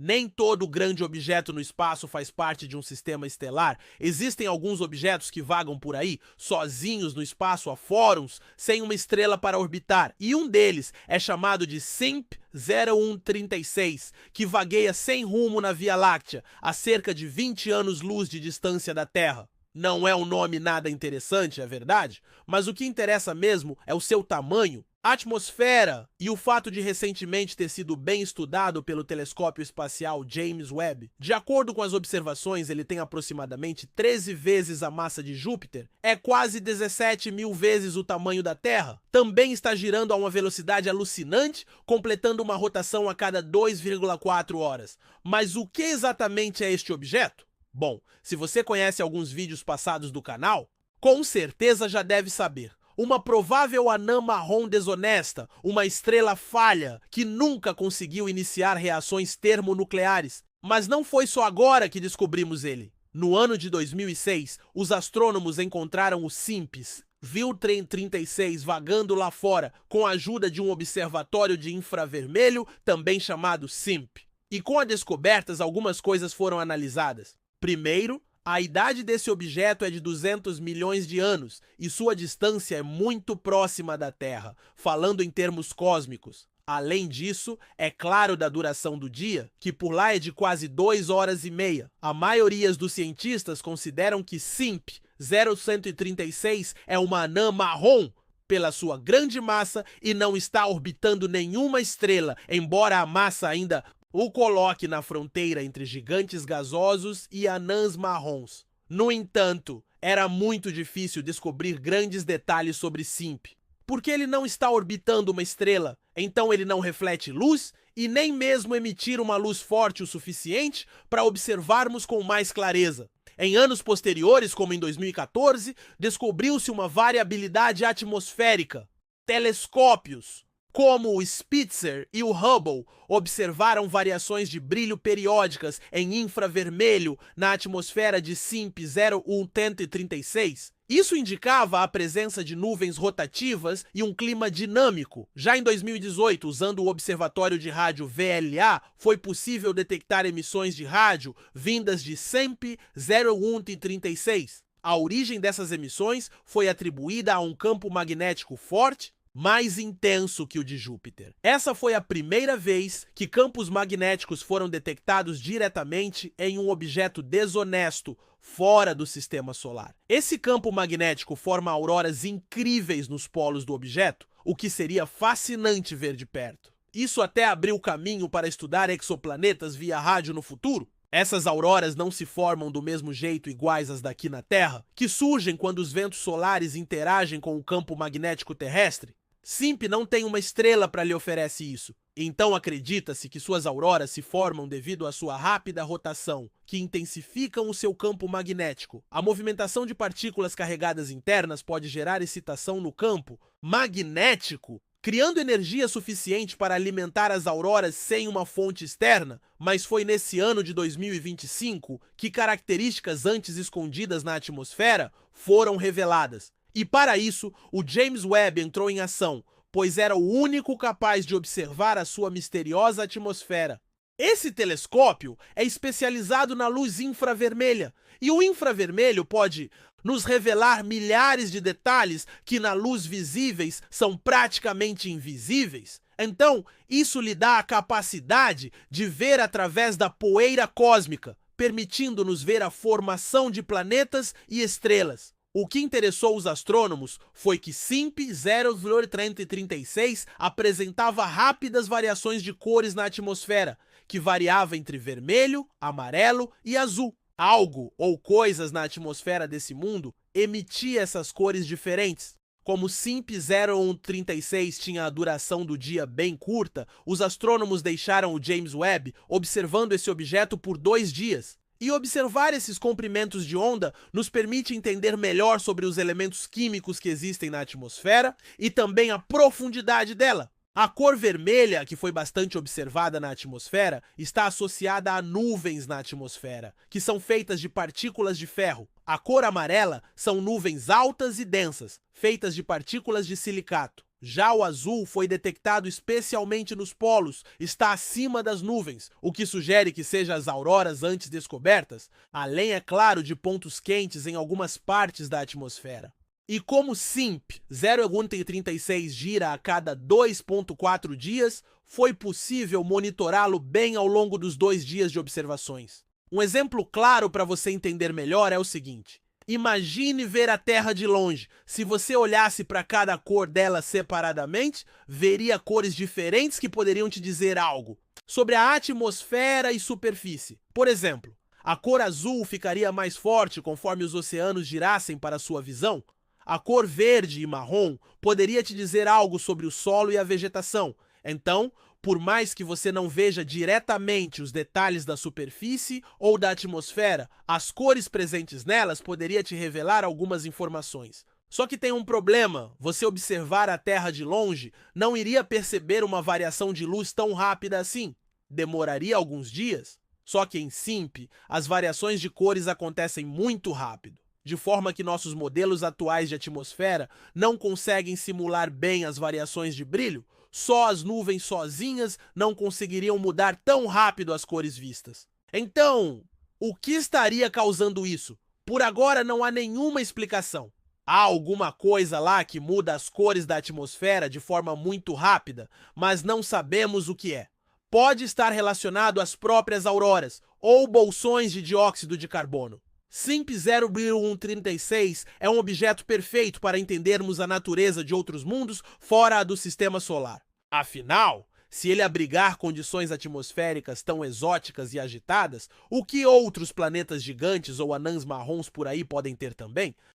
Nem todo grande objeto no espaço faz parte de um sistema estelar. Existem alguns objetos que vagam por aí, sozinhos no espaço há fóruns, sem uma estrela para orbitar. E um deles é chamado de SIMP 0136, que vagueia sem rumo na Via Láctea, a cerca de 20 anos-luz de distância da Terra. Não é um nome nada interessante, é verdade? Mas o que interessa mesmo é o seu tamanho. A atmosfera e o fato de recentemente ter sido bem estudado pelo telescópio espacial James Webb. De acordo com as observações, ele tem aproximadamente 13 vezes a massa de Júpiter, é quase 17 mil vezes o tamanho da Terra. Também está girando a uma velocidade alucinante, completando uma rotação a cada 2,4 horas. Mas o que exatamente é este objeto? Bom, se você conhece alguns vídeos passados do canal, com certeza já deve saber. Uma provável anã marrom desonesta, uma estrela falha que nunca conseguiu iniciar reações termonucleares. Mas não foi só agora que descobrimos ele. No ano de 2006, os astrônomos encontraram o SIMPS VIL-36 vagando lá fora com a ajuda de um observatório de infravermelho, também chamado SIMP. E com as descobertas, algumas coisas foram analisadas. Primeiro, a idade desse objeto é de 200 milhões de anos e sua distância é muito próxima da Terra, falando em termos cósmicos. Além disso, é claro da duração do dia, que por lá é de quase 2 horas e meia. A maioria dos cientistas consideram que SIMP 0136 é uma anã marrom, pela sua grande massa e não está orbitando nenhuma estrela, embora a massa ainda o coloque na fronteira entre gigantes gasosos e anãs marrons. No entanto, era muito difícil descobrir grandes detalhes sobre SIMP, porque ele não está orbitando uma estrela, então ele não reflete luz e nem mesmo emitir uma luz forte o suficiente para observarmos com mais clareza. Em anos posteriores, como em 2014, descobriu-se uma variabilidade atmosférica. Telescópios como o Spitzer e o Hubble observaram variações de brilho periódicas em infravermelho na atmosfera de SIMP 0136. Isso indicava a presença de nuvens rotativas e um clima dinâmico. Já em 2018, usando o Observatório de Rádio VLA, foi possível detectar emissões de rádio vindas de SIMP 0136. A origem dessas emissões foi atribuída a um campo magnético forte, mais intenso que o de Júpiter. Essa foi a primeira vez que campos magnéticos foram detectados diretamente em um objeto desonesto fora do sistema solar. Esse campo magnético forma auroras incríveis nos polos do objeto, o que seria fascinante ver de perto. Isso até abriu caminho para estudar exoplanetas via rádio no futuro. Essas auroras não se formam do mesmo jeito iguais às daqui na Terra, que surgem quando os ventos solares interagem com o campo magnético terrestre. SIMP não tem uma estrela para lhe oferecer isso. Então acredita-se que suas auroras se formam devido à sua rápida rotação, que intensificam o seu campo magnético. A movimentação de partículas carregadas internas pode gerar excitação no campo magnético, criando energia suficiente para alimentar as auroras sem uma fonte externa, mas foi nesse ano de 2025 que características antes escondidas na atmosfera foram reveladas. E para isso, o James Webb entrou em ação, pois era o único capaz de observar a sua misteriosa atmosfera. Esse telescópio é especializado na luz infravermelha, e o infravermelho pode nos revelar milhares de detalhes que na luz visíveis são praticamente invisíveis. Então, isso lhe dá a capacidade de ver através da poeira cósmica, permitindo-nos ver a formação de planetas e estrelas. O que interessou os astrônomos foi que SIMP 0136 apresentava rápidas variações de cores na atmosfera, que variava entre vermelho, amarelo e azul. Algo ou coisas na atmosfera desse mundo emitia essas cores diferentes. Como SIMP 0136 tinha a duração do dia bem curta, os astrônomos deixaram o James Webb observando esse objeto por 2 dias. E observar esses comprimentos de onda nos permite entender melhor sobre os elementos químicos que existem na atmosfera e também a profundidade dela. A cor vermelha, que foi bastante observada na atmosfera, está associada a nuvens na atmosfera, que são feitas de partículas de ferro. A cor amarela são nuvens altas e densas, feitas de partículas de silicato. Já o azul foi detectado especialmente nos polos, está acima das nuvens, o que sugere que seja as auroras antes descobertas, além, é claro, de pontos quentes em algumas partes da atmosfera. E como SIMP 0,36 gira a cada 2,4 dias, foi possível monitorá-lo bem ao longo dos 2 dias de observações. Um exemplo claro para você entender melhor é o seguinte. Imagine ver a Terra de longe. Se você olhasse para cada cor dela separadamente, veria cores diferentes que poderiam te dizer algo sobre a atmosfera e superfície. Por exemplo, a cor azul ficaria mais forte conforme os oceanos girassem para sua visão. A cor verde e marrom poderia te dizer algo sobre o solo e a vegetação. Então, por mais que você não veja diretamente os detalhes da superfície ou da atmosfera, as cores presentes nelas poderiam te revelar algumas informações. Só que tem um problema: você observar a Terra de longe não iria perceber uma variação de luz tão rápida assim. Demoraria alguns dias. Só que em SIMP, as variações de cores acontecem muito rápido, de forma que nossos modelos atuais de atmosfera não conseguem simular bem as variações de brilho. Só as nuvens sozinhas não conseguiriam mudar tão rápido as cores vistas. Então, o que estaria causando isso? Por agora não há nenhuma explicação. Há alguma coisa lá que muda as cores da atmosfera de forma muito rápida, mas não sabemos o que é. Pode estar relacionado às próprias auroras ou bolsões de dióxido de carbono. SIMP 0,136 é um objeto perfeito para entendermos a natureza de outros mundos fora a do sistema solar. Afinal, se ele abrigar condições atmosféricas tão exóticas e agitadas, o que outros planetas gigantes ou anãs marrons por aí podem ter também?